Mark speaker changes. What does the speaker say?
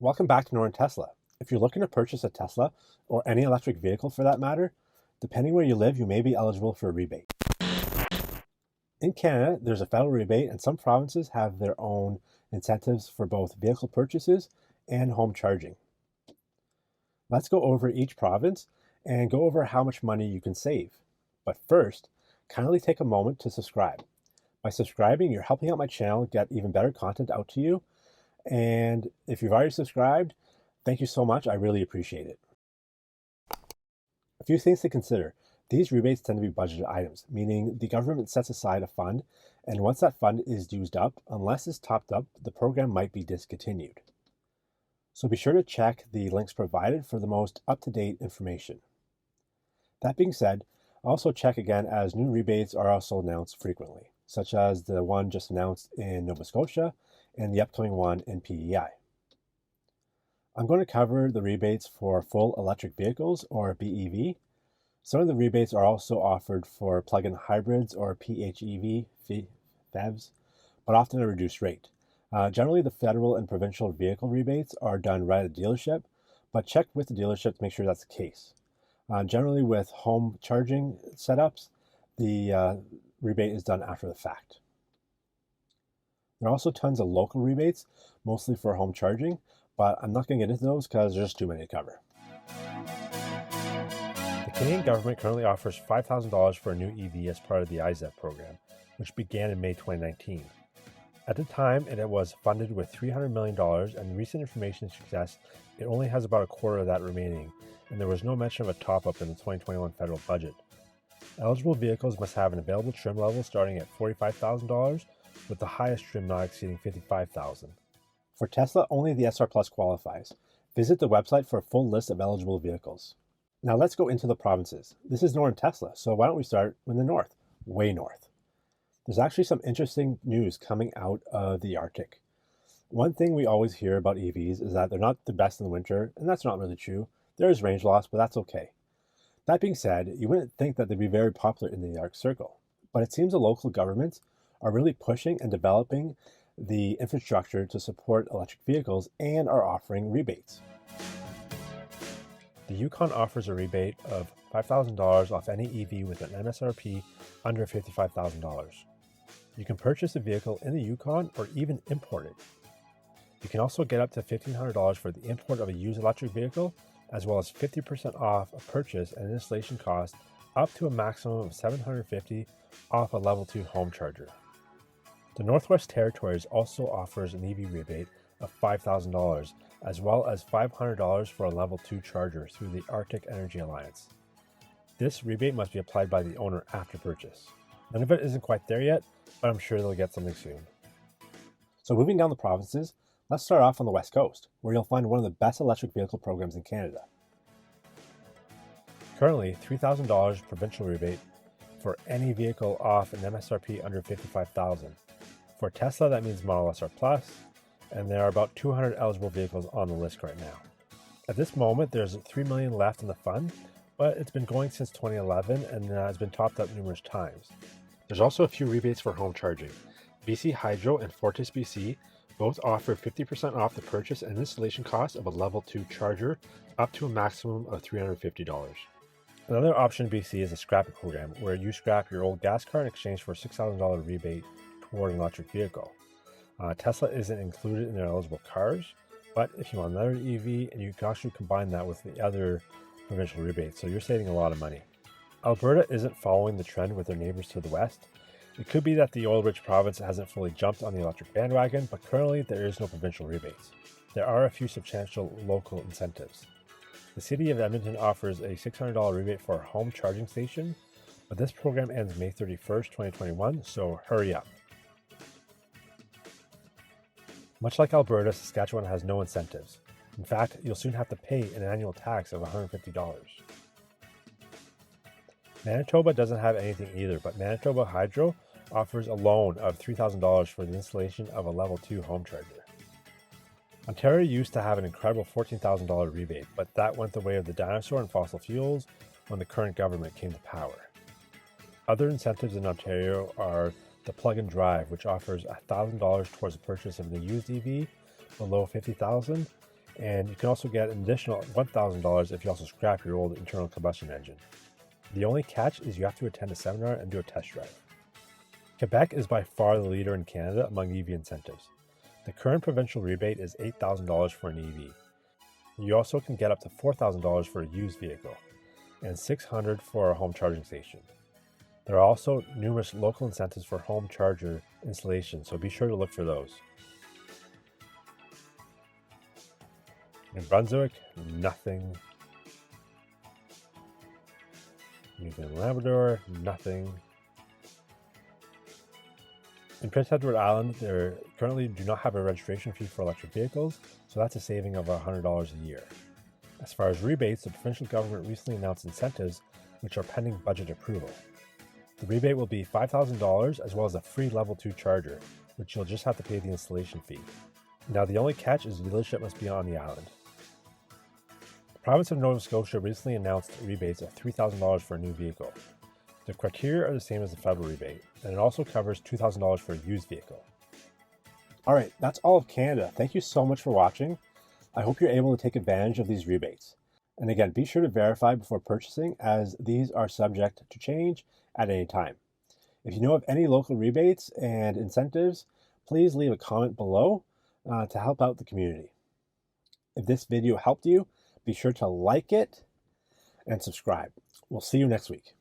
Speaker 1: Welcome back to Northern Tesla. If you're looking to purchase a Tesla, or any electric vehicle for that matter, depending where you live, you may be eligible for a rebate. In Canada, there's a federal rebate, and some provinces have their own incentives for both vehicle purchases and home charging. Let's go over each province and go over how much money you can save. But first, kindly take a moment to subscribe. By subscribing, you're helping out my channel get even better content out to you. And if you've already subscribed, thank you so much. I really appreciate it. A few things to consider. These rebates tend to be budgeted items, meaning the government sets aside a fund, and once that fund is used up, unless it's topped up, the program might be discontinued. So be sure to check the links provided for the most up-to-date information. That being said, also check again as new rebates are also announced frequently, such as the one just announced in Nova Scotia and the upcoming one in PEI. I'm going to cover the rebates for full electric vehicles, or BEV. Some of the rebates are also offered for plug-in hybrids, or PHEV, PHEVs, but often at a reduced rate. Generally, the federal and provincial vehicle rebates are done right at the dealership, but check with the dealership to make sure that's the case. Generally, with home charging setups, the rebate is done after the fact. There are also tons of local rebates, mostly for home charging, but I'm not going to get into those because there's just too many to cover. The Canadian government currently offers $5,000 for a new EV as part of the IZEP program, which began in May 2019. At the time, it was funded with $300 million, and recent information suggests it only has about a quarter of that remaining, and there was no mention of a top-up in the 2021 federal budget. Eligible vehicles must have an available trim level starting at $45,000, with the highest trim not exceeding $55,000. For Tesla, only the SR Plus qualifies. Visit the website for a full list of eligible vehicles. Now let's go into the provinces. This is Northern Tesla, so why don't we start in the north, way north. There's actually some interesting news coming out of the Arctic. One thing we always hear about EVs is that they're not the best in the winter, and that's not really true. There is range loss, but that's okay. That being said, you wouldn't think that they'd be very popular in the Arctic Circle, but it seems the local governments are really pushing and developing the infrastructure to support electric vehicles and are offering rebates. The Yukon offers a rebate of $5,000 off any EV with an MSRP under $55,000. You can purchase a vehicle in the Yukon or even import it. You can also get up to $1,500 for the import of a used electric vehicle, as well as 50% off a purchase and installation cost up to a maximum of $750 off a level 2 home charger. The Northwest Territories also offers an EV rebate of $5,000, as well as $500 for a level 2 charger through the Arctic Energy Alliance. This rebate must be applied by the owner after purchase. None of it isn't quite there yet, but I'm sure they'll get something soon. So moving down the provinces, let's start off on the West Coast, where you'll find one of the best electric vehicle programs in Canada. Currently, $3,000 provincial rebate for any vehicle off an MSRP under $55,000. For Tesla, that means Model SR Plus, and there are about 200 eligible vehicles on the list right now. At this moment, there's $3 million left in the fund, but it's been going since 2011 and has been topped up numerous times. There's also a few rebates for home charging. BC Hydro and Fortis BC both offer 50% off the purchase and installation cost of a level 2 charger up to a maximum of $350. Another option in BC is a scrapping program, where you scrap your old gas car in exchange for a $6,000 rebate toward an electric vehicle. Tesla isn't included in their eligible cars, but if you want another EV, and you can actually combine that with the other provincial rebates, so you're saving a lot of money. Alberta isn't following the trend with their neighbors to the west. It could be that the oil-rich province hasn't fully jumped on the electric bandwagon, but currently there is no provincial rebates. There are a few substantial local incentives. The city of Edmonton offers a $600 rebate for a home charging station, but this program ends May 31st, 2021, so hurry up. Much like Alberta, Saskatchewan has no incentives. In fact, you'll soon have to pay an annual tax of $150. Manitoba doesn't have anything either, but Manitoba Hydro offers a loan of $3,000 for the installation of a level 2 home charger. Ontario used to have an incredible $14,000 rebate, but that went the way of the dinosaur and fossil fuels when the current government came to power. Other incentives in Ontario are the plug-in drive, which offers $1,000 towards the purchase of the used EV below $50,000, and you can also get an additional $1,000 if you also scrap your old internal combustion engine. The only catch is you have to attend a seminar and do a test drive. Quebec is by far the leader in Canada among EV incentives. The current provincial rebate is $8,000 for an EV. You also can get up to $4,000 for a used vehicle and $600 for a home charging station. There are also numerous local incentives for home charger installation, so be sure to look for those. In Brunswick, nothing. Newfoundland and Labrador, nothing. In Prince Edward Island, they currently do not have a registration fee for electric vehicles, so that's a saving of $100 a year. As far as rebates, the provincial government recently announced incentives which are pending budget approval. The rebate will be $5,000 as well as a free level 2 charger, which you'll just have to pay the installation fee. Now the only catch is the dealership must be on the island. The province of Nova Scotia recently announced rebates of $3,000 for a new vehicle. The criteria are the same as the federal rebate, and it also covers $2,000 for a used vehicle. Alright, that's all of Canada. Thank you so much for watching. I hope you're able to take advantage of these rebates. And again, be sure to verify before purchasing, as these are subject to change at any time. If you know of any local rebates and incentives, please leave a comment below to help out the community. If this video helped you, be sure to like it and subscribe. We'll see you next week.